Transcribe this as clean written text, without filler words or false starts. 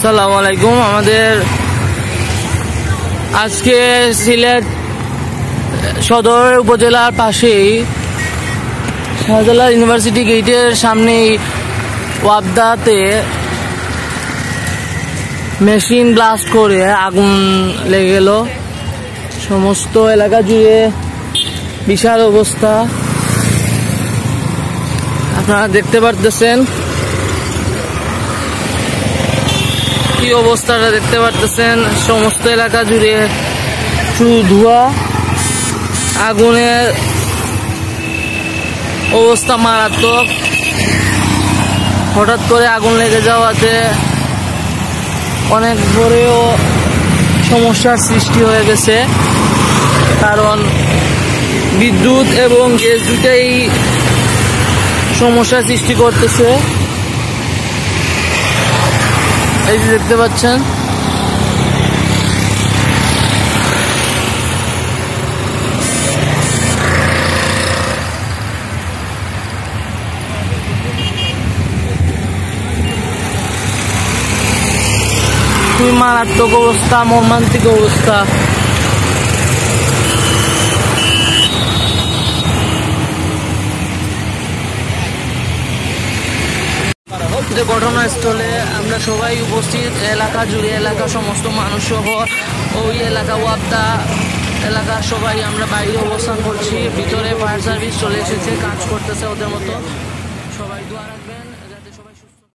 আসসালামু আলাইকুম। আমাদের আজকে সিলেট সদর উপজেলার পাশেই শাহজালাল ইউনিভার্সিটি গেটের সামনেই ওয়াবদাতে মেশিন ব্লাস্ট করে আগুন লেগে গেল। সমস্ত এলাকা জুড়ে বিশাল অবস্থা আপনারা দেখতে পারতেছেন। কি অবস্থাটা দেখতে পারতেছেন, সমস্ত এলাকা জুড়ে শুধু ধোঁয়া, আগুনের অবস্থা মারাত্মক। হঠাৎ করে আগুন লেগে যাওয়াতে অনেক বড়ও সমস্যার সৃষ্টি হয়ে গেছে, কারণ বিদ্যুৎ এবং গ্যাস দুটাই সমস্যা সৃষ্টি করতেছে। এই যে দেখতে পাচ্ছেন, খুবই মারাত্মক অবস্থা, মর্মান্তিক অবস্থা। ঘটনাস্থলে আমরা সবাই উপস্থিত, এলাকা জুড়ে এলাকা সমস্ত মানুষ সহ ওই এলাকা ওয়াবদা এলাকার সবাই আমরা বাইরে অবস্থান করছি। ভিতরে ফায়ার সার্ভিস চলে এসেছে, কাজ করতেছে ওদের মতো।